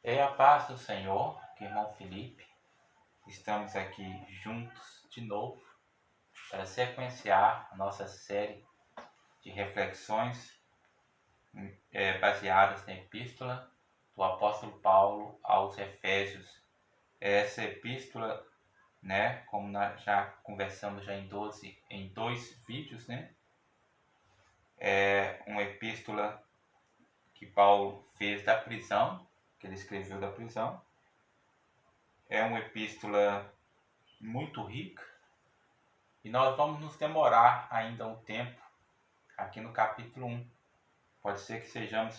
É a paz do Senhor, que irmão Felipe. Estamos aqui juntos de novo para sequenciar a nossa série de reflexões baseadas na epístola do apóstolo Paulo aos Efésios. Essa epístola, né, como nós já conversamos já em dois vídeos, né, é uma epístola que Paulo fez da prisão, que ele escreveu da prisão. É uma epístola muito rica. E nós vamos nos demorar ainda um tempo aqui no capítulo 1. Pode ser que sejamos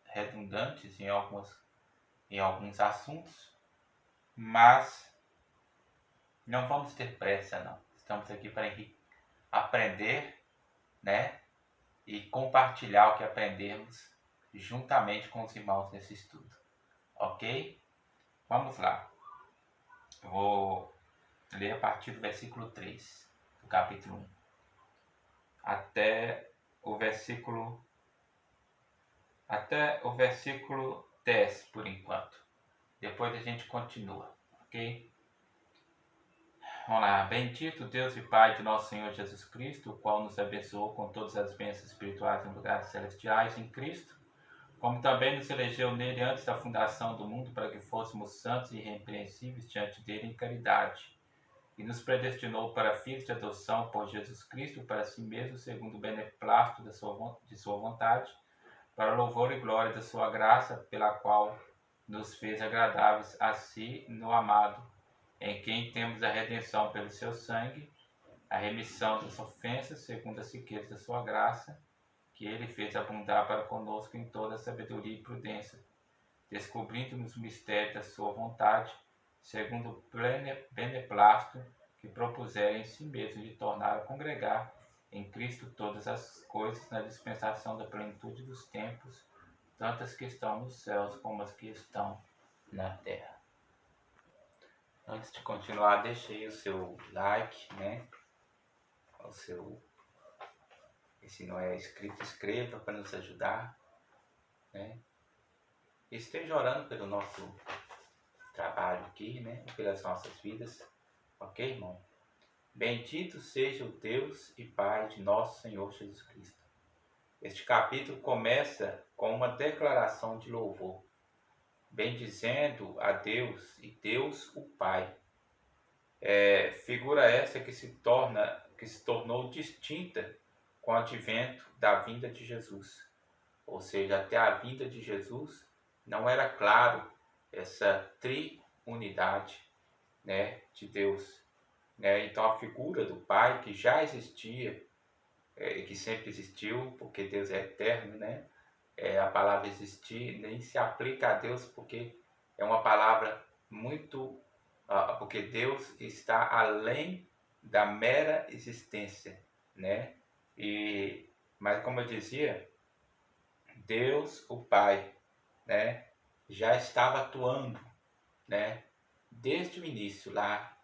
redundantes em alguns assuntos, mas não vamos ter pressa, não. Estamos aqui para aprender, né? E compartilhar o que aprendemos juntamente com os irmãos nesse estudo. Ok? Vamos lá. Eu vou ler a partir do versículo 3 do capítulo 1 até o versículo até o versículo 10 por enquanto. Depois a gente continua, ok? Vamos lá. Bendito Deus e Pai de nosso Senhor Jesus Cristo, o qual nos abençoou com todas as bênçãos espirituais em lugares celestiais em Cristo, como também nos elegeu nele antes da fundação do mundo para que fôssemos santos e irrepreensíveis diante dele em caridade, e nos predestinou para filhos de adoção por Jesus Cristo para si mesmo, segundo o beneplácito de sua vontade, para louvor e glória da sua graça, pela qual nos fez agradáveis a si no amado, em quem temos a redenção pelo seu sangue, a remissão das ofensas, segundo as riquezas da sua graça, que ele fez abundar para conosco em toda sabedoria e prudência, descobrindo-nos o mistério da sua vontade, segundo o beneplácito que propuseram em si mesmo de tornar a congregar em Cristo todas as coisas na dispensação da plenitude dos tempos, tanto as que estão nos céus como as que estão na terra. Antes de continuar, deixe aí o seu like, né? E se não é inscrito, inscreva para nos ajudar, né? E esteja orando pelo nosso trabalho aqui, né? Pelas nossas vidas, ok, irmão? Bendito seja o Deus e Pai de nosso Senhor Jesus Cristo. Este capítulo começa com uma declaração de louvor, bendizendo a Deus e Deus o Pai. Figura essa que se tornou distinta com o advento da vinda de Jesus. Ou seja, até a vinda de Jesus não era claro essa triunidade, né, de Deus. Né? Então a figura do Pai, que já existia, e que sempre existiu, porque Deus é eterno, né? A palavra existir nem se aplica a Deus, porque é uma palavra muito... porque Deus está além da mera existência, né? Mas como eu dizia, Deus, o Pai, né, já estava atuando, né, desde o início lá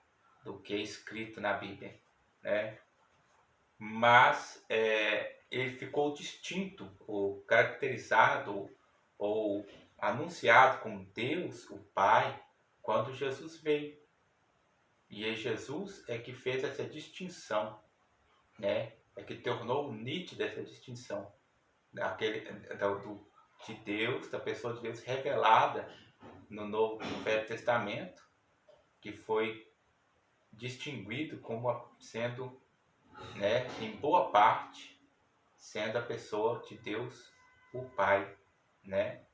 do que é escrito na Bíblia, né? Mas ele ficou distinto, ou caracterizado, ou anunciado como Deus, o Pai, quando Jesus veio. E é Jesus que fez essa distinção, né? É que tornou nítida essa distinção de Deus, da pessoa de Deus revelada no Velho Testamento, que foi distinguido como sendo, né, em boa parte, sendo a pessoa de Deus, o Pai, né?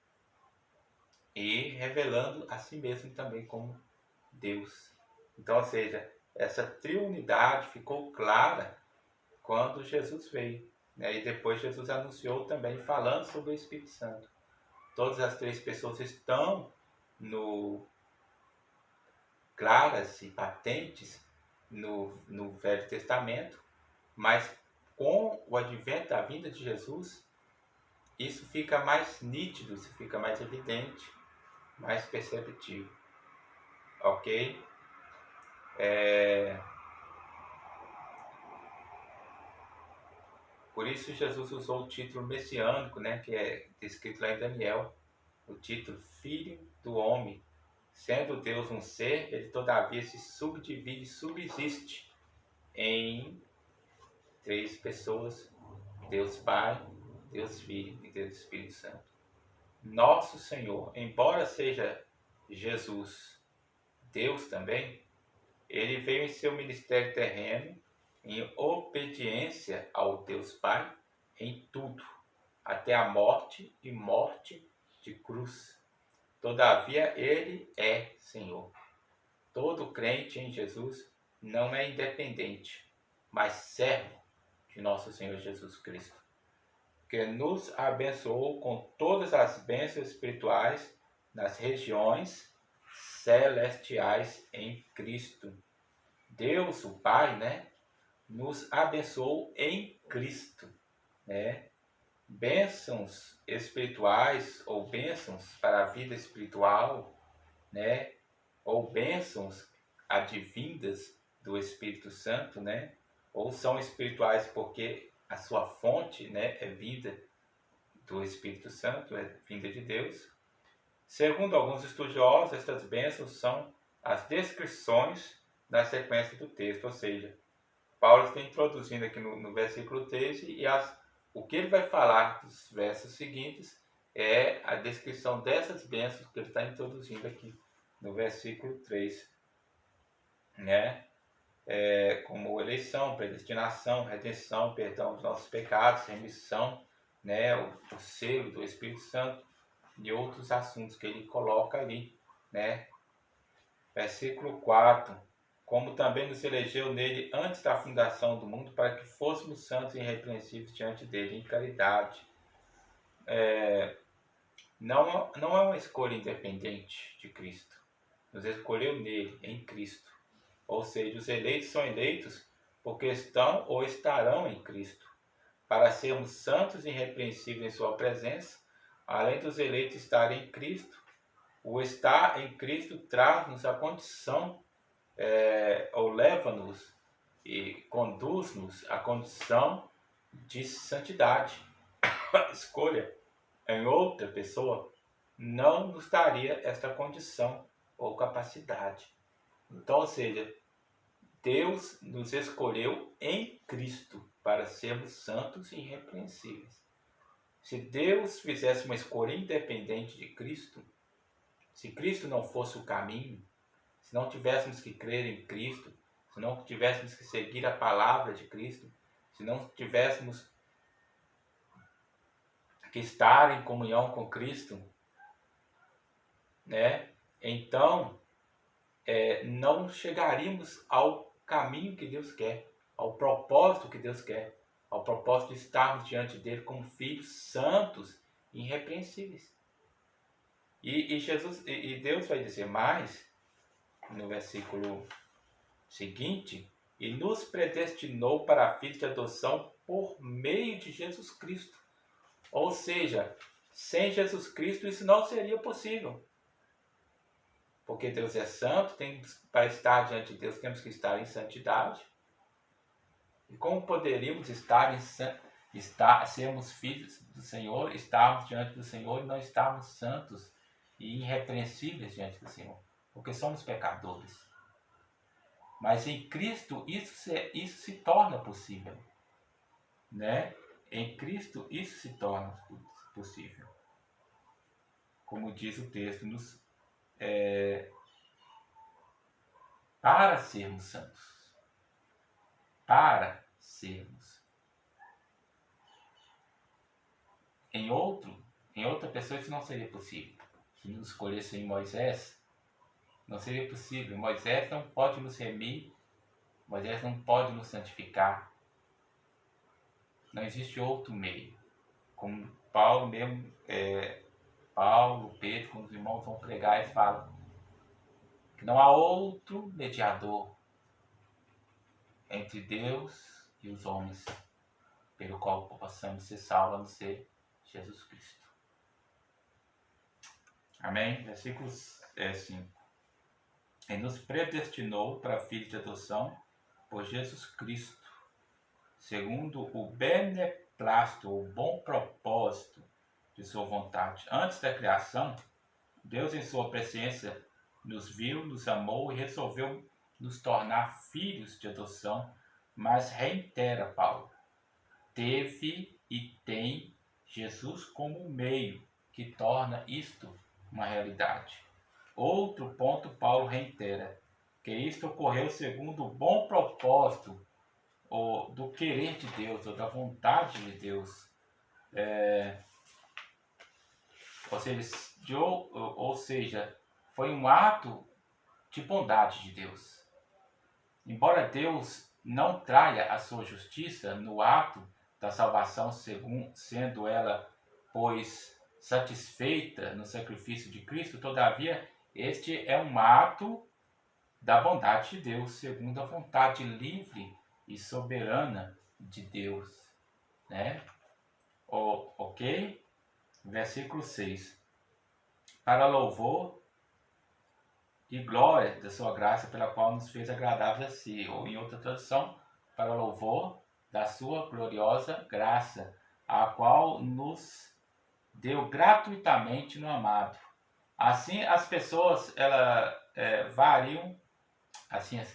E revelando a si mesmo também como Deus. Então, ou seja, essa triunidade ficou clara quando Jesus veio, né? E depois Jesus anunciou também, falando sobre o Espírito Santo. Todas as três pessoas estão claras e patentes no Velho Testamento, mas com o advento da vinda de Jesus, isso fica mais nítido, isso fica mais evidente, mais perceptível. Ok? Por isso Jesus usou o título messiânico, né, que é descrito lá em Daniel, o título Filho do Homem. Sendo Deus um ser, ele todavia se subdivide, subsiste em três pessoas: Deus Pai, Deus Filho e Deus Espírito Santo. Nosso Senhor, embora seja Jesus Deus também, ele veio em seu ministério terreno em obediência ao Deus Pai em tudo, até a morte e morte de cruz. Todavia, ele é Senhor. Todo crente em Jesus não é independente, mas servo de nosso Senhor Jesus Cristo, que nos abençoou com todas as bênçãos espirituais nas regiões celestiais em Cristo. Deus, o Pai, né, nos abençoou em Cristo, né? Bênçãos espirituais ou bênçãos para a vida espiritual, né? Ou bênçãos advindas do Espírito Santo, né? Ou são espirituais porque a sua fonte, né, é vida do Espírito Santo, é vinda de Deus. Segundo alguns estudiosos, estas bênçãos são as descrições da sequência do texto, ou seja, Paulo está introduzindo aqui no versículo 13 e o que ele vai falar dos versos seguintes é a descrição dessas bênçãos que ele está introduzindo aqui no versículo 3, né? Como eleição, predestinação, redenção, perdão dos nossos pecados, remissão, né? O selo do Espírito Santo e outros assuntos que ele coloca ali, né? Versículo 4. Como também nos elegeu nele antes da fundação do mundo, para que fôssemos santos e irrepreensíveis diante dele em caridade. Não é uma escolha independente de Cristo. Nos escolheu nele, em Cristo. Ou seja, os eleitos são eleitos porque estão ou estarão em Cristo, para sermos santos e irrepreensíveis em sua presença. Além dos eleitos estarem em Cristo, o estar em Cristo traz-nos a condição, ou leva-nos e conduz-nos à condição de santidade. A escolha em outra pessoa não nos daria esta condição ou capacidade. Então, ou seja, Deus nos escolheu em Cristo para sermos santos e irrepreensíveis. Se Deus fizesse uma escolha independente de Cristo, se Cristo não fosse o caminho, se não tivéssemos que crer em Cristo, se não tivéssemos que seguir a palavra de Cristo, se não tivéssemos que estar em comunhão com Cristo, né? Então, não chegaríamos ao caminho que Deus quer, ao propósito que Deus quer, ao propósito de estarmos diante dele como filhos santos e irrepreensíveis. E Deus vai dizer mais no versículo seguinte: e nos predestinou para filhos de adoção por meio de Jesus Cristo. Ou seja, sem Jesus Cristo isso não seria possível. Porque Deus é santo, para estar diante de Deus temos que estar em santidade. E como poderíamos sermos filhos do Senhor, estarmos diante do Senhor e não estarmos santos e irrepreensíveis diante do Senhor? Porque somos pecadores. Mas em Cristo isso se torna possível, né? Em Cristo isso se torna possível. Como diz o texto, para sermos santos. Para sermos. Em outra pessoa isso não seria possível. Se nos escolhessem Moisés, não seria possível. Moisés não pode nos remir, Moisés não pode nos santificar. Não existe outro meio. Como Paulo mesmo, Paulo, Pedro, quando os irmãos vão pregar, eles falam que não há outro mediador entre Deus e os homens, pelo qual possamos ser salvos, a não ser Jesus Cristo. Amém? Versículo 5. E nos predestinou para filhos de adoção por Jesus Cristo, segundo o beneplácito, o bom propósito de sua vontade. Antes da criação, Deus em sua presciência nos viu, nos amou e resolveu nos tornar filhos de adoção, mas reitera Paulo, teve e tem Jesus como meio que torna isto uma realidade. Outro ponto Paulo reitera, que isto ocorreu segundo o bom propósito ou do querer de Deus, ou da vontade de Deus. Ou seja, foi um ato de bondade de Deus. Embora Deus não traia a sua justiça no ato da salvação, sendo ela, pois, satisfeita no sacrifício de Cristo, todavia, este é um ato da bondade de Deus, segundo a vontade livre e soberana de Deus. Né? Ok? Versículo 6. Para louvor e glória da sua graça, pela qual nos fez agradáveis a si. Ou em outra tradução, para louvor da sua gloriosa graça, a qual nos deu gratuitamente no amado. Assim as pessoas variam, assim as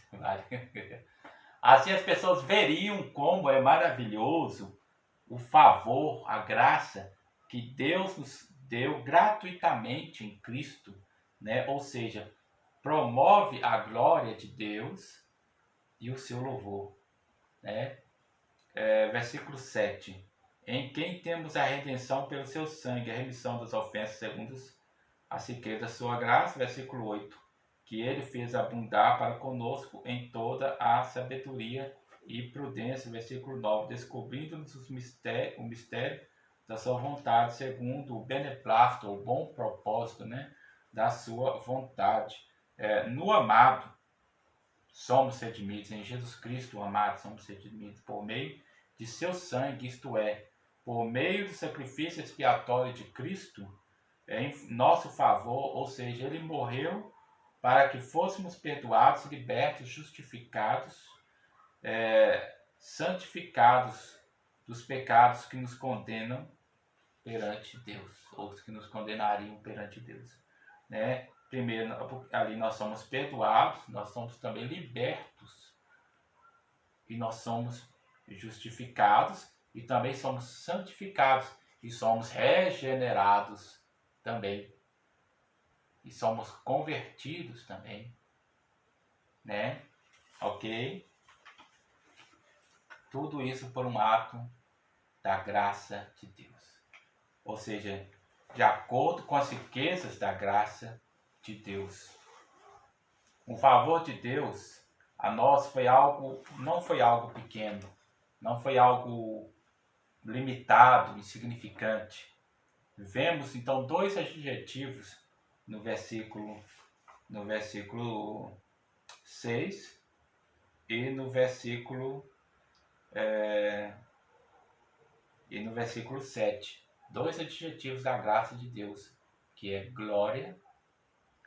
pessoas veriam como é maravilhoso o favor, a graça que Deus nos deu gratuitamente em Cristo, né? Ou seja, promove a glória de Deus e o seu louvor, né? Versículo 7. Em quem temos a redenção pelo seu sangue, a remissão das ofensas segundo as riquezas da sua graça. Versículo 8. Que ele fez abundar para conosco em toda a sabedoria e prudência. Versículo 9. Descobrindo-nos o mistério da sua vontade, segundo o beneplácito, o bom propósito, né, da sua vontade. No amado, somos redimidos, em Jesus Cristo, o amado, somos redimidos por meio de seu sangue, isto é, por meio do sacrifício expiatório de Cristo, em nosso favor, ou seja, ele morreu para que fôssemos perdoados, libertos, justificados, santificados dos pecados que nos condenam perante Deus, ou que nos condenariam perante Deus, né? Primeiro, ali nós somos perdoados, nós somos também libertos e nós somos justificados e também somos santificados e somos regenerados também e somos convertidos também, né? Ok? Tudo isso por um ato da graça de Deus, ou seja, de acordo com as riquezas da graça de Deus. O favor de Deus a nós não foi algo pequeno, não foi algo limitado, insignificante. Vemos então dois adjetivos no versículo 6 e no versículo 7. Dois adjetivos da graça de Deus, que é glória,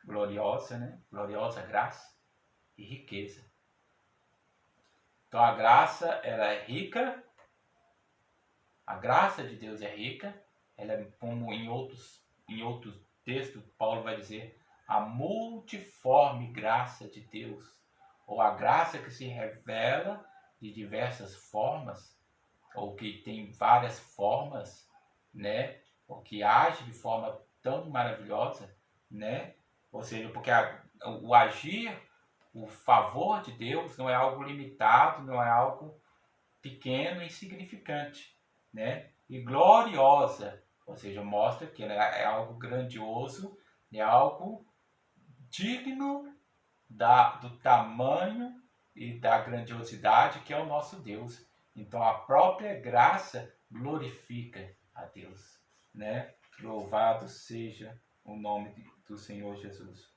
gloriosa, né? Gloriosa graça e riqueza. Então a graça, ela é rica, a graça de Deus é rica, ela é, como em outros textos, Paulo vai dizer, a multiforme graça de Deus, ou a graça que se revela de diversas formas, ou que tem várias formas, né? Ou que age de forma tão maravilhosa, né? Ou seja, porque o agir, o favor de Deus não é algo limitado, não é algo pequeno e insignificante, né? E gloriosa, ou seja, mostra que ela é algo grandioso, é algo digno do tamanho e da grandiosidade que é o nosso Deus. Então a própria graça glorifica a Deus, né? Louvado seja o nome do Senhor Jesus.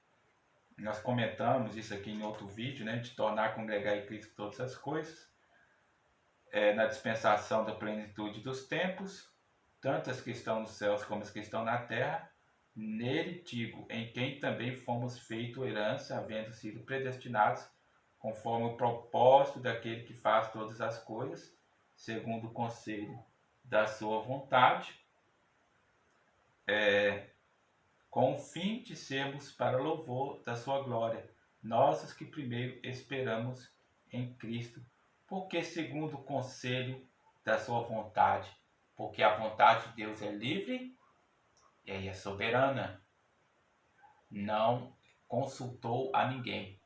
Nós comentamos isso aqui em outro vídeo, né? De tornar congregar em Cristo todas as coisas. Na dispensação da plenitude dos tempos, tanto as que estão nos céus como as que estão na terra, nele digo, em quem também fomos feito herança, havendo sido predestinados, conforme o propósito daquele que faz todas as coisas, segundo o conselho da sua vontade, com o fim de sermos para louvor da sua glória, nós os que primeiro esperamos em Cristo, porque segundo o conselho da sua vontade, porque a vontade de Deus é livre e é soberana. Não consultou a ninguém,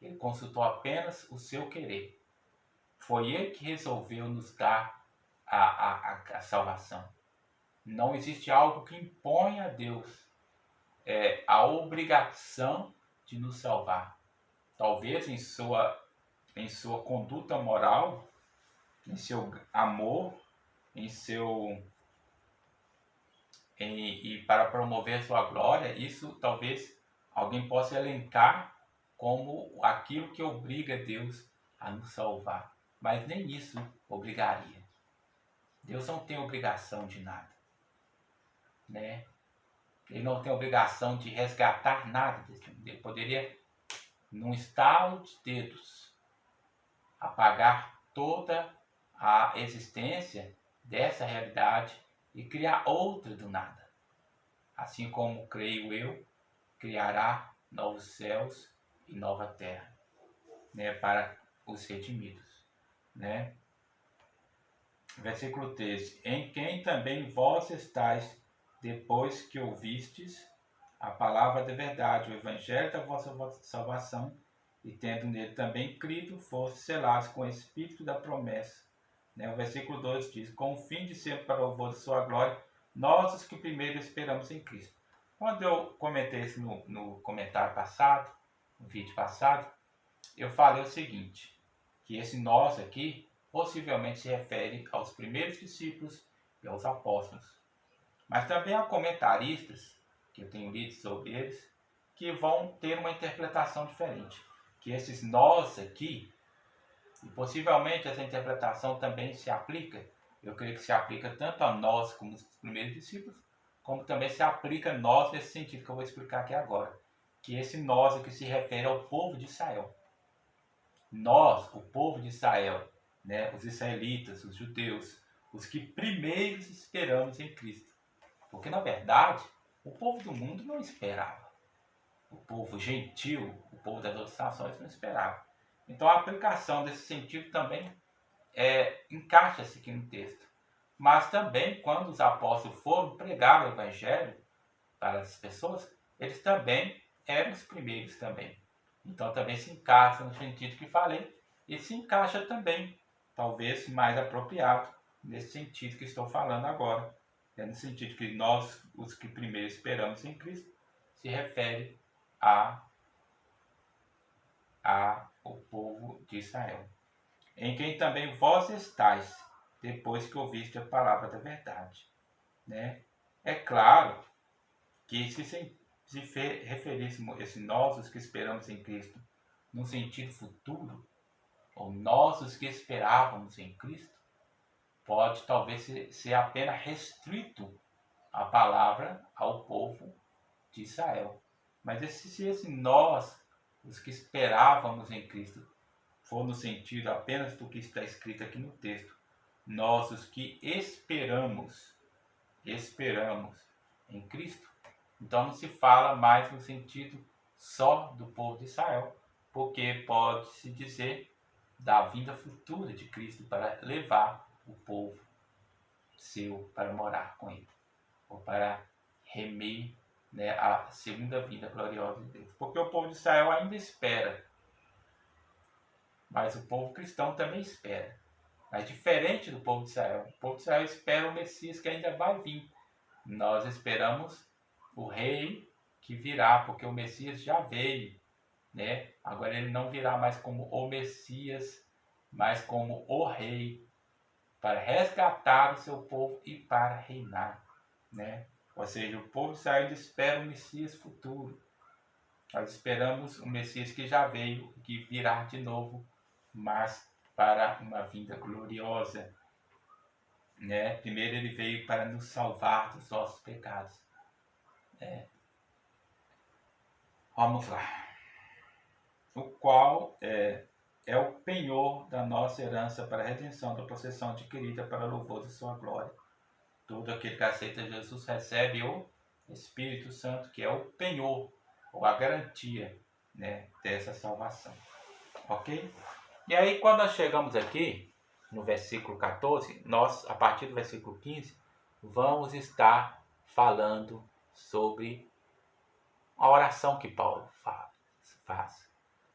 ele consultou apenas o seu querer. Foi ele que resolveu nos dar a salvação. Não existe algo que impõe a Deus a obrigação de nos salvar. Talvez em sua conduta moral, em seu amor, e para promover sua glória, isso talvez alguém possa elencar como aquilo que obriga Deus a nos salvar. Mas nem isso obrigaria. Deus não tem obrigação de nada, né? Ele não tem obrigação de resgatar nada desse mundo. Ele poderia, num estalo de dedos, apagar toda a existência dessa realidade e criar outra do nada. Assim como, creio eu, criará novos céus e nova terra, né, para os redimidos, né? Versículo 13. Em quem também vós estáis, depois que ouvistes a palavra da verdade, o evangelho da vossa salvação, e tendo nele também crido, foste selados com o espírito da promessa. O versículo 2 diz, com o fim de ser para o louvor de sua glória, nós os que primeiro esperamos em Cristo. Quando eu comentei isso no comentário passado, no vídeo passado, eu falei o seguinte, que esse nós aqui possivelmente se refere aos primeiros discípulos e aos apóstolos. Mas também há comentaristas, que eu tenho lido sobre eles, que vão ter uma interpretação diferente. Que esses nós aqui, e possivelmente essa interpretação também se aplica, eu creio que se aplica tanto a nós como os primeiros discípulos, como também se aplica a nós nesse sentido que eu vou explicar aqui agora. Que esse nós aqui se refere ao povo de Israel. Nós, o povo de Israel, né, os israelitas, os judeus, os que primeiros esperamos em Cristo. Porque, na verdade, o povo do mundo não esperava. O povo gentil, o povo das outras nações não esperava. Então, a aplicação desse sentido também encaixa-se aqui no texto. Mas também, quando os apóstolos foram pregar o evangelho para as pessoas, eles também eram os primeiros também. Então, também se encaixa no sentido que falei e se encaixa também, talvez mais apropriado, nesse sentido que estou falando agora. No sentido que nós, os que primeiro esperamos em Cristo, se refere o povo de Israel. Em quem também vós estáis, depois que ouviste a palavra da verdade. Né? É claro que se referíssemos esse nós, os que esperamos em Cristo, no sentido futuro, ou nós, os que esperávamos em Cristo, pode talvez ser apenas restrito a palavra ao povo de Israel. Mas se esse nós, os que esperávamos em Cristo, for no sentido apenas do que está escrito aqui no texto, nós os que esperamos em Cristo, então não se fala mais no sentido só do povo de Israel, porque pode-se dizer da vinda futura de Cristo para levar o povo seu para morar com ele, ou para remir, né, a segunda vinda gloriosa de Deus. Porque o povo de Israel ainda espera, mas o povo cristão também espera. Mas diferente do povo de Israel, o povo de Israel espera o Messias que ainda vai vir. Nós esperamos o rei que virá, porque o Messias já veio, né? Agora ele não virá mais como o Messias, mas como o rei, para resgatar o seu povo e para reinar, né? Ou seja, o povo de Israel espera o Messias futuro. Nós esperamos o Messias que já veio, que virá de novo, mas para uma vinda gloriosa, né? Primeiro ele veio para nos salvar dos nossos pecados. Vamos lá. O qual é o penhor da nossa herança para a redenção da possessão adquirida para louvor de sua glória. Todo aquele que aceita Jesus recebe o Espírito Santo, que é o penhor, ou a garantia, né, dessa salvação. Ok? E aí, quando nós chegamos aqui, no versículo 14, nós, a partir do versículo 15, vamos estar falando sobre a oração que Paulo faz.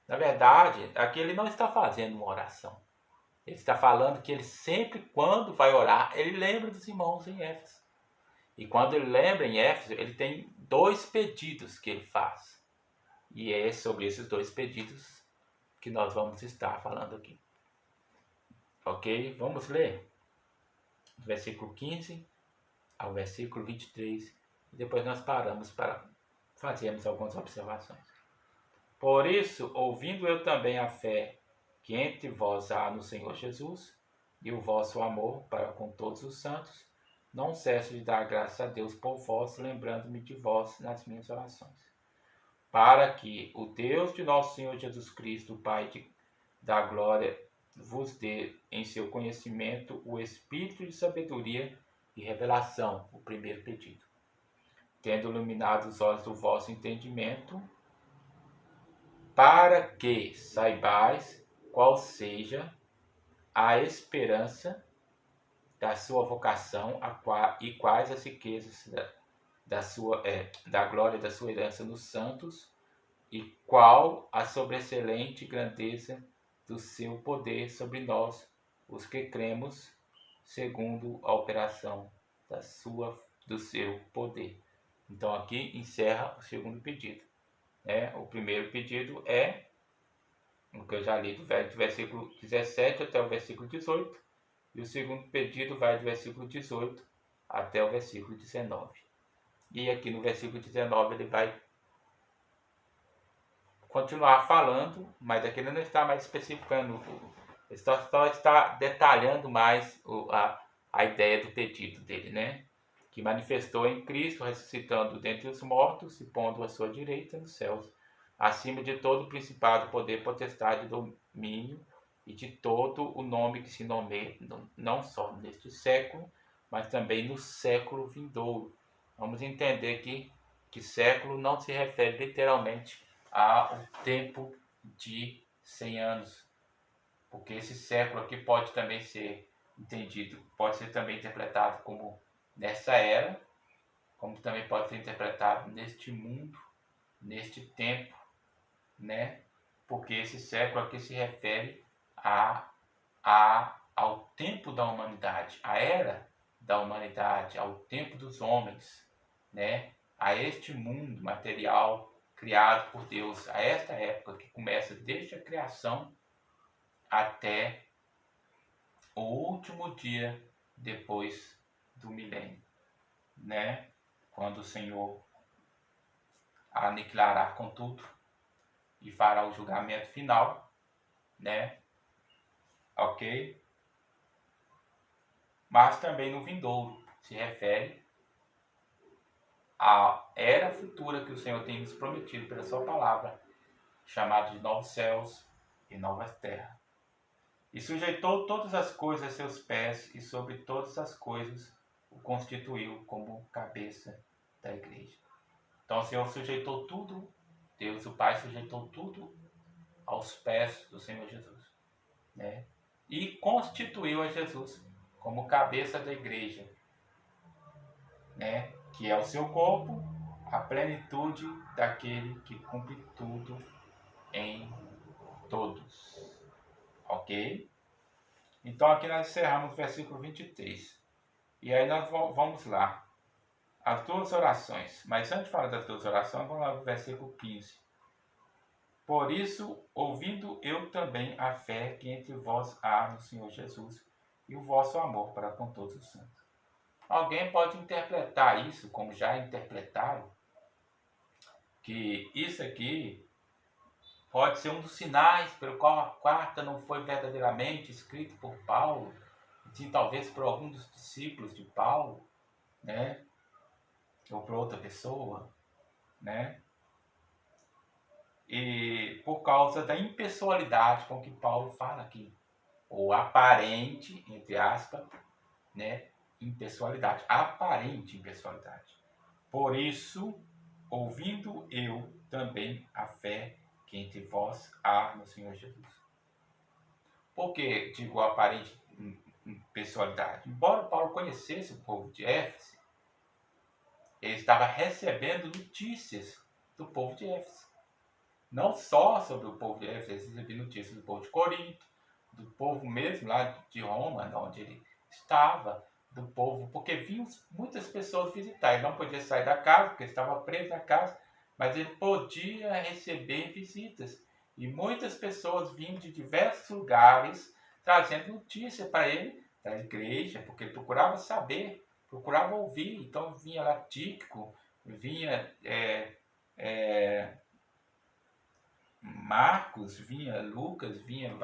Na verdade, aqui ele não está fazendo uma oração. Ele está falando que ele sempre, quando vai orar, ele lembra dos irmãos em Éfeso. E quando ele lembra em Éfeso, ele tem 2 pedidos que ele faz. E é sobre esses 2 pedidos que nós vamos estar falando aqui. Ok? Vamos ler do versículo 15 ao versículo 23. E depois nós paramos para fazermos algumas observações. Por isso, ouvindo eu também a fé que entre vós há no Senhor Jesus, e o vosso amor para com todos os santos, não cesso de dar graças a Deus por vós, lembrando-me de vós nas minhas orações. Para que o Deus de nosso Senhor Jesus Cristo, o Pai da glória, vos dê em seu conhecimento o espírito de sabedoria e revelação, o primeiro pedido. Tendo iluminado os olhos do vosso entendimento, para que saibais qual seja a esperança da sua vocação e quais as riquezas da glória da sua herança nos santos, e qual a sobreexcelente grandeza do seu poder sobre nós, os que cremos, segundo a operação do seu poder. Então aqui encerra o segundo pedido. O primeiro pedido é o que eu já li do versículo 17 até o versículo 18, e o segundo pedido vai do versículo 18 até o versículo 19. E aqui no versículo 19 ele vai continuar falando, mas aqui ele não está mais especificando, ele só está detalhando mais a ideia do pedido dele, né? Que manifestou em Cristo, ressuscitando dentre os mortos e pondo à sua direita nos céus, acima de todo principado, poder, potestade, domínio e de todo o nome que se nomeia, não só neste século, mas também no século vindouro. Vamos entender que século não se refere literalmente ao tempo de 100 anos, porque esse século aqui pode também ser entendido, pode ser também interpretado como nessa era, como também pode ser interpretado neste mundo, neste tempo, né? Porque esse século aqui se refere ao tempo da humanidade, à era da humanidade, ao tempo dos homens, né? A este mundo material criado por Deus, a esta época que começa desde a criação até o último dia depois do milênio, né? Quando o Senhor aniquilará com tudo e fará o julgamento final, né? Ok? Mas também no vindouro se refere à era futura que o Senhor tem nos prometido pela sua palavra, chamada de novos céus e novas terras. E sujeitou todas as coisas a seus pés, e sobre todas as coisas o constituiu como cabeça da igreja. Então o Senhor sujeitou tudo, Deus o Pai sujeitou tudo aos pés do Senhor Jesus, né? E constituiu a Jesus como cabeça da igreja, né? Que é o seu corpo, a plenitude daquele que cumpre tudo em todos. Ok? Então aqui nós encerramos o versículo 23. E aí nós vamos lá. As 2 orações. Mas antes de falar das 2 orações, vamos lá para o versículo 15. Por isso, ouvindo eu também a fé que entre vós há no Senhor Jesus, e o vosso amor para com todos os santos. Alguém pode interpretar isso, como já interpretaram, que isso aqui pode ser um dos sinais pelo qual a carta não foi verdadeiramente escrita por Paulo, sim, talvez por algum dos discípulos de Paulo, né? Ou por outra pessoa, né? E por causa da impessoalidade com que Paulo fala aqui, ou aparente, entre aspas, né? Impessoalidade, aparente impessoalidade. Por isso, ouvindo eu também a fé que entre vós há no Senhor Jesus. Por que digo aparente pessoalidade? Embora Paulo conhecesse o povo de Éfeso, ele estava recebendo notícias do povo de Éfeso. Não só sobre o povo de Éfeso, ele recebia notícias do povo de Corinto, do povo mesmo lá de Roma, onde ele estava, do povo, porque vinham muitas pessoas visitar. Ele não podia sair da casa, porque estava preso na casa, mas ele podia receber visitas. E muitas pessoas vinham de diversos lugares trazendo notícia para ele, da igreja, porque ele procurava saber, procurava ouvir. Então vinha lá Tíquico, vinha Marcos, vinha Lucas, vinha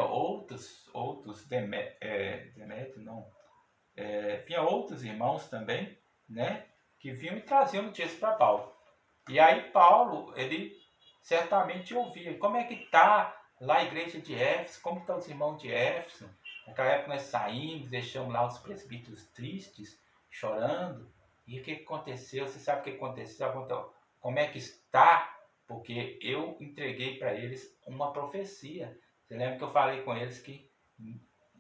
outros Demétrio, não, vinha outros irmãos também, né, que vinham e traziam notícias para Paulo. E aí Paulo, ele certamente ouvia, como é que está lá a igreja de Éfeso, como estão os irmãos de Éfeso? Naquela época nós saímos, deixamos lá os presbíteros tristes, chorando. E o que aconteceu? Você sabe o que aconteceu? Como é que está? Porque eu entreguei para eles uma profecia. Você lembra que eu falei com eles que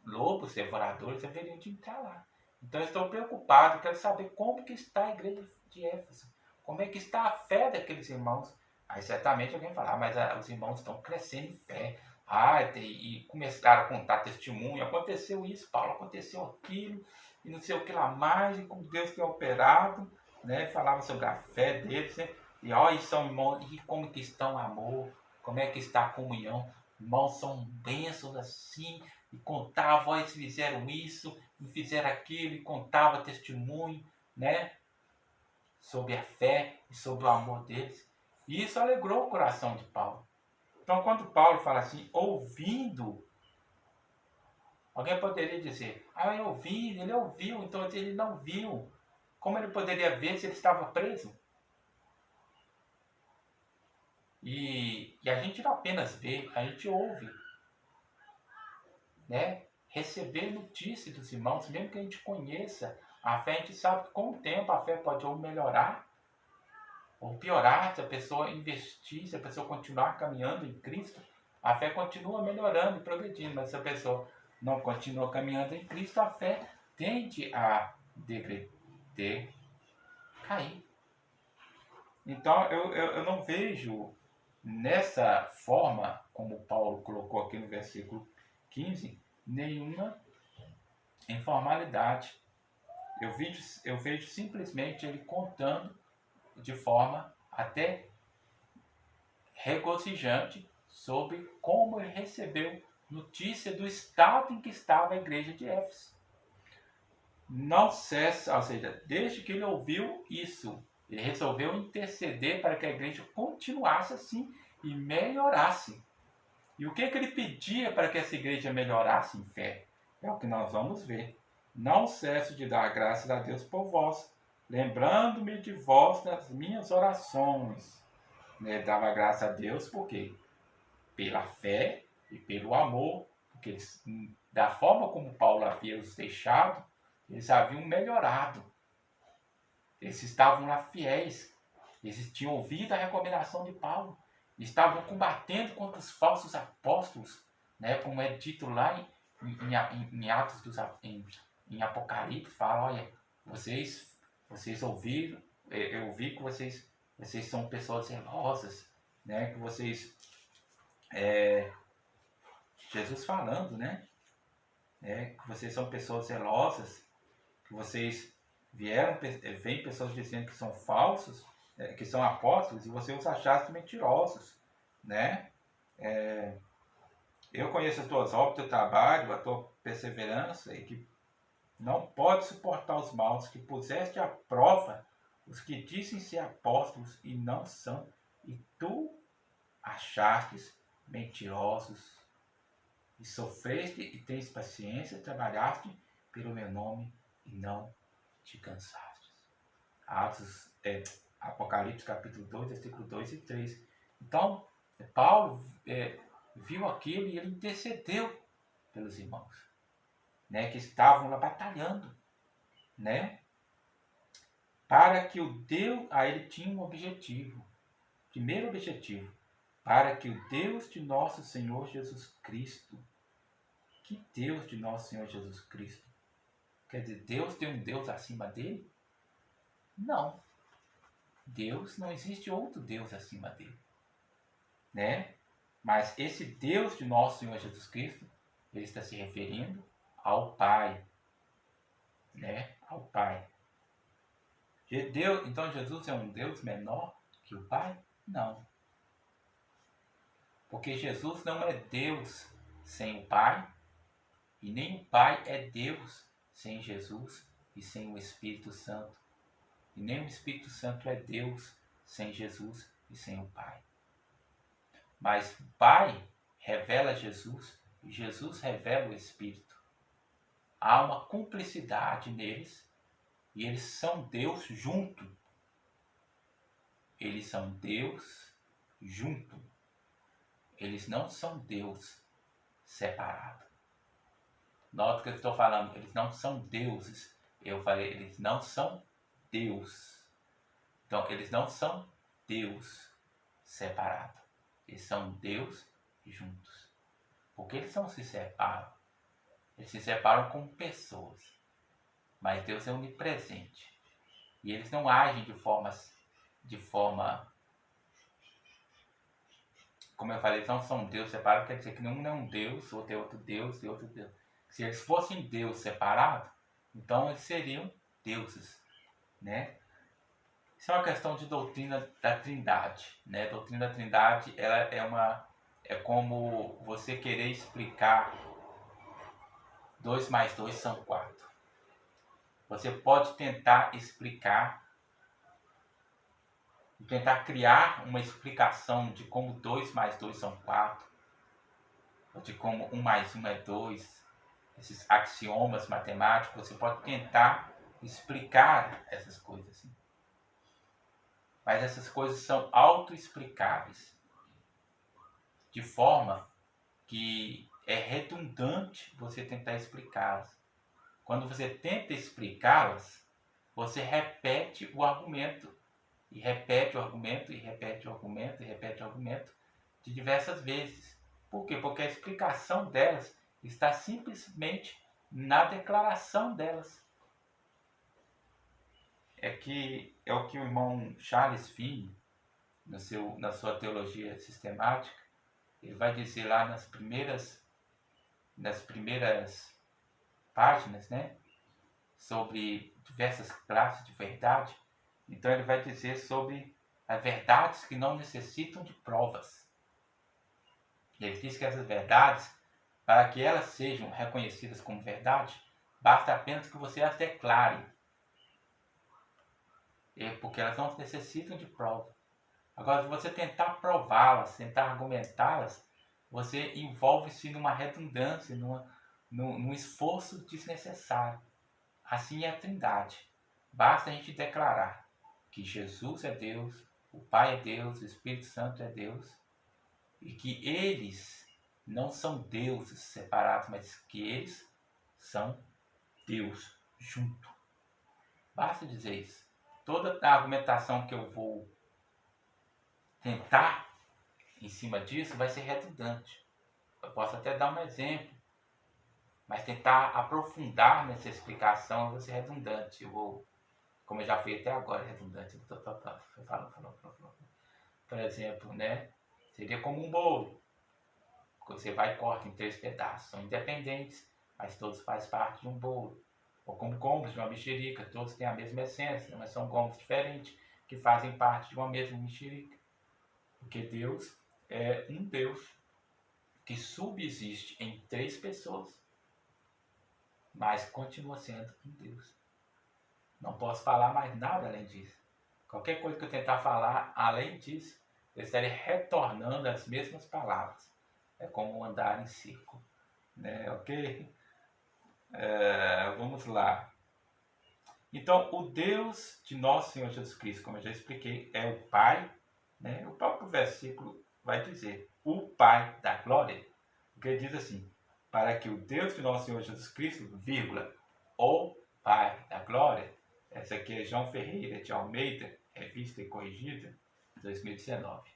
lobos, devoradores, deveriam de entrar lá. Então eu estou preocupado, quero saber como que está a igreja de Éfeso. Como é que está a fé daqueles irmãos? Aí certamente alguém falar, mas os irmãos estão crescendo em fé. E começaram a contar testemunho. Aconteceu isso, Paulo, aconteceu aquilo, e não sei o que lá mais, e como Deus tem operado, né? Falava sobre a fé deles, né? E olha, são irmãos, e como que estão o amor, como é que está a comunhão. Irmãos são bênçãos assim, e contava, eles fizeram isso, e fizeram aquilo, e contava testemunho, né? Sobre a fé e sobre o amor deles. E isso alegrou o coração de Paulo. Então, quando Paulo fala assim, ouvindo, alguém poderia dizer, eu ouvi, ele ouviu, então ele não viu. Como ele poderia ver se ele estava preso? E a gente não apenas vê, a gente ouve. Né? Receber notícia dos irmãos, mesmo que a gente conheça, a fé a gente sabe que com o tempo a fé pode ou melhorar, ou piorar, se a pessoa investir, se a pessoa continuar caminhando em Cristo, a fé continua melhorando e progredindo, mas se a pessoa não continua caminhando em Cristo, a fé tende a degradar, cair. Então eu não vejo nessa forma, como Paulo colocou aqui no versículo 15, nenhuma informalidade. Eu vejo simplesmente ele contando de forma até regozijante sobre como ele recebeu notícia do estado em que estava a igreja de Éfeso. Não cessa, ou seja, desde que ele ouviu isso, ele resolveu interceder para que a igreja continuasse assim e melhorasse. E o que ele pedia para que essa igreja melhorasse em fé? É o que nós vamos ver. Não cesso de dar graças a Deus por vós, lembrando-me de vós nas minhas orações. Dava graça a Deus por quê? Pela fé e pelo amor, porque eles, da forma como Paulo havia os deixado, eles haviam melhorado. Eles estavam lá fiéis. Eles tinham ouvido a recomendação de Paulo. Estavam combatendo contra os falsos apóstolos, né? Como é dito lá em Atos em Apocalipse, fala, olha, vocês ouviram, eu vi que vocês são pessoas zelosas, né? Que vocês, Jesus falando, né? Que vocês são pessoas zelosas, que vocês vem pessoas dizendo que são falsos, que são apóstolos, e você os achaste mentirosos, né? Eu conheço as tuas obras, o teu trabalho, a tua perseverança, e que não pode suportar os maus, que puseste à prova os que dizem ser apóstolos e não são, e tu achastes mentirosos, e sofreste e tens paciência, trabalhaste pelo meu nome e não te cansaste. Apocalipse capítulo 2, versículo 2 e 3. Então, Paulo viu aquilo e ele intercedeu pelos irmãos, né, que estavam lá batalhando, né? para que o Deus, aí ele tinha um objetivo, primeiro objetivo, para que o Deus de nosso Senhor Jesus Cristo, que Deus de nosso Senhor Jesus Cristo? Quer dizer, Deus tem um Deus acima dele? Não. Deus, não existe outro Deus acima dele, né? Mas esse Deus de nosso Senhor Jesus Cristo, ele está se referindo ao Pai, né? Ao Pai. Deus, então Jesus é um Deus menor que o Pai? Não. Porque Jesus não é Deus sem o Pai, e nem o Pai é Deus sem Jesus e sem o Espírito Santo. E nem o Espírito Santo é Deus sem Jesus e sem o Pai. Mas o Pai revela Jesus e Jesus revela o Espírito. Há uma cumplicidade neles e eles são Deus junto. Eles são Deus junto. Eles não são Deus separado. Nota que eu estou falando, eles não são deuses. Eu falei, eles não são Deus. Então, eles não são Deus separado. Eles são Deus juntos. Porque eles não se separam. Eles se separam como pessoas. Mas Deus é onipresente. E eles não agem de forma, como eu falei, eles não são Deus separados, quer dizer que um é um Deus, outro é outro Deus e outro Deus. Se eles fossem Deus separados, então eles seriam deuses, né? Isso é uma questão de doutrina da Trindade, né? A doutrina da Trindade, ela é como você querer explicar 2 mais 2 são 4. Você pode tentar explicar, tentar criar uma explicação de como 2 mais 2 são 4, ou de como 1 mais 1 é 2, esses axiomas matemáticos, você pode tentar explicar essas coisas. Mas essas coisas são autoexplicáveis, de forma que é redundante você tentar explicá-las. Quando você tenta explicá-las, você repete o argumento, e repete o argumento, e repete o argumento, e repete o argumento de diversas vezes. Por quê? Porque a explicação delas está simplesmente na declaração delas. É o que o irmão Charles Finney, na sua teologia sistemática, ele vai dizer lá nas primeiras páginas, né, sobre diversas classes de verdade. Então ele vai dizer sobre as verdades que não necessitam de provas. Ele diz que essas verdades, para que elas sejam reconhecidas como verdade, basta apenas que você as declare. Porque elas não necessitam de prova. Agora, se você tentar prová-las, tentar argumentá-las, você envolve-se numa redundância, num esforço desnecessário. Assim é a Trindade. Basta a gente declarar que Jesus é Deus, o Pai é Deus, o Espírito Santo é Deus, e que eles não são deuses separados, mas que eles são Deus junto. Basta dizer isso. Toda a argumentação que eu vou tentar em cima disso vai ser redundante. Eu posso até dar um exemplo, mas tentar aprofundar nessa explicação vai ser redundante. Como eu já fui até agora, redundante. Por exemplo, né? Seria como um bolo. Você vai e corta em 3 pedaços. São independentes, mas todos fazem parte de um bolo. Ou como gomos de uma mexerica. Todos têm a mesma essência, mas são gomos diferentes que fazem parte de uma mesma mexerica. Porque Deus é um Deus que subsiste em 3 pessoas, mas continua sendo um Deus. Não posso falar mais nada além disso. Qualquer coisa que eu tentar falar além disso, eu estarei retornando as mesmas palavras. É como andar em círculo, né? Ok? Vamos lá. Então, o Deus de nosso Senhor Jesus Cristo, como eu já expliquei, é o Pai, né? O próprio versículo vai dizer, o Pai da glória, porque diz assim, para que o Deus de nosso Senhor Jesus Cristo, vírgula, o Pai da glória, Essa aqui é João Ferreira de Almeida, revista e corrigida, 2019.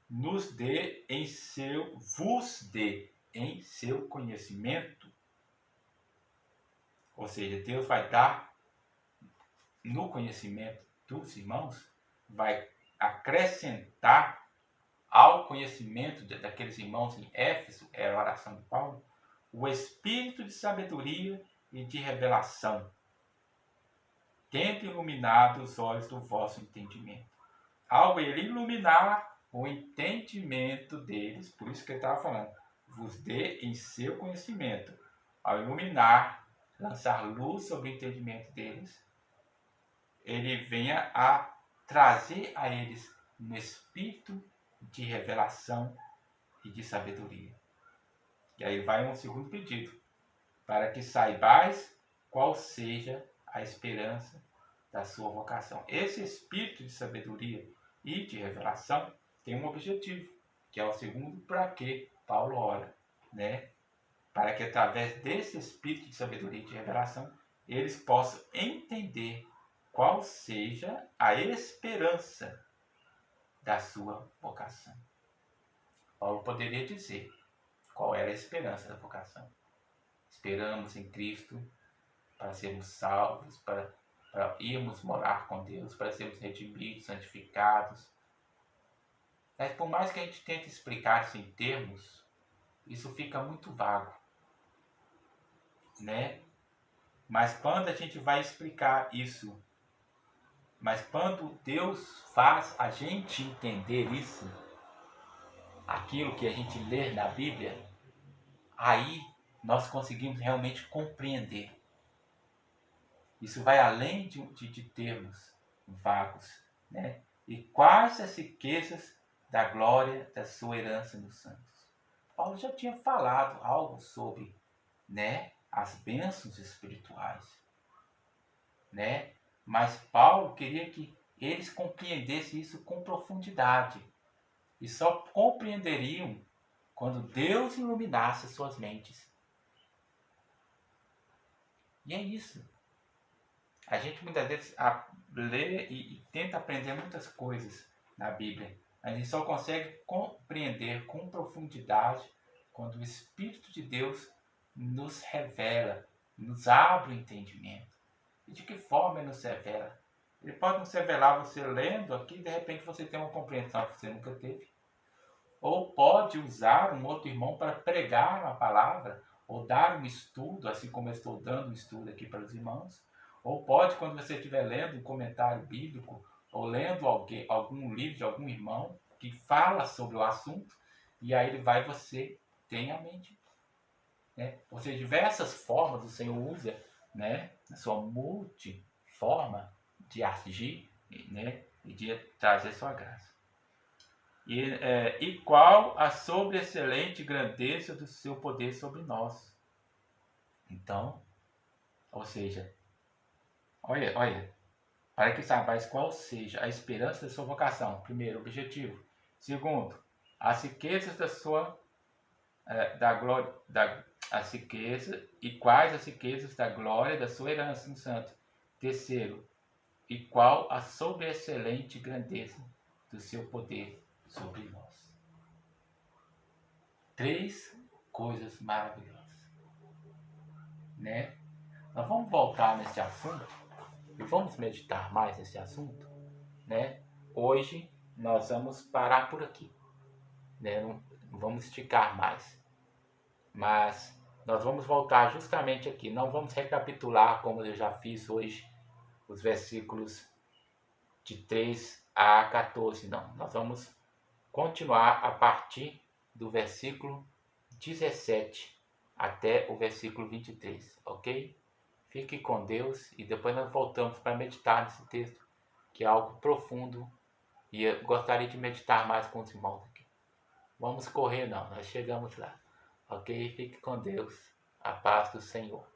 Vos dê em seu conhecimento, ou seja, Deus vai dar no conhecimento dos irmãos, vai acrescentar ao conhecimento daqueles irmãos em Éfeso, é a oração de Paulo, o espírito de sabedoria e de revelação, tendo iluminado os olhos do vosso entendimento. Ao ele iluminar o entendimento deles, por isso que ele estava falando, vos dê em seu conhecimento, ao iluminar, lançar luz sobre o entendimento deles, ele venha a trazer a eles um espírito de revelação e de sabedoria. E aí vai um segundo pedido, para que saibais qual seja a esperança da sua vocação. Esse espírito de sabedoria e de revelação tem um objetivo, que é o segundo para que Paulo ora, né? Para que através desse espírito de sabedoria e de revelação, eles possam entender qual seja a esperança da sua vocação. Paulo poderia dizer qual era a esperança da vocação. Esperamos em Cristo para sermos salvos, para irmos morar com Deus, para sermos redimidos, santificados. Mas por mais que a gente tente explicar isso em termos, isso fica muito vago, né? Mas quando a gente vai explicar isso, mas quando Deus faz a gente entender isso, aquilo que a gente lê na Bíblia, aí nós conseguimos realmente compreender. Isso vai além de termos vagos, né? E quais as riquezas da glória da sua herança nos santos. Paulo já tinha falado algo sobre, né, as bênçãos espirituais, né? Mas Paulo queria que eles compreendessem isso com profundidade. E só compreenderiam quando Deus iluminasse as suas mentes. E é isso. A gente muitas vezes lê e tenta aprender muitas coisas na Bíblia. A gente só consegue compreender com profundidade quando o Espírito de Deus nos revela, nos abre o entendimento. E de que forma ele nos revela? Ele pode nos revelar você lendo aqui e de repente você tem uma compreensão que você nunca teve. Ou pode usar um outro irmão para pregar uma palavra, ou dar um estudo, assim como eu estou dando um estudo aqui para os irmãos. Ou pode, quando você estiver lendo um comentário bíblico, ou lendo algum livro de algum irmão que fala sobre o assunto, e aí você tem a mente. Né? Ou seja, diversas formas o Senhor usa, né, a sua multiforma de agir, né, e de trazer sua graça. E qual a sobreexcelente grandeza do seu poder sobre nós. Então, ou seja, olha, para que saibais qual seja a esperança da sua vocação. Primeiro, objetivo. Segundo, as riquezas da sua da glória, as riquezas e quais as riquezas da glória da sua herança no santo. Terceiro, e qual a sobreexcelente grandeza do seu poder sobre nós. 3 coisas maravilhosas, né? Nós vamos voltar nesse assunto e vamos meditar mais nesse assunto, né? Hoje nós vamos parar por aqui, né? Não vamos esticar mais, mas nós vamos voltar justamente aqui. Não vamos recapitular como eu já fiz hoje os versículos de 3 a 14, não. Nós vamos continuar a partir do versículo 17 até o versículo 23, ok? Fique com Deus e depois nós voltamos para meditar nesse texto, que é algo profundo e eu gostaria de meditar mais com os irmãos aqui. Vamos correr não, nós chegamos lá, ok? Fique com Deus, a paz do Senhor.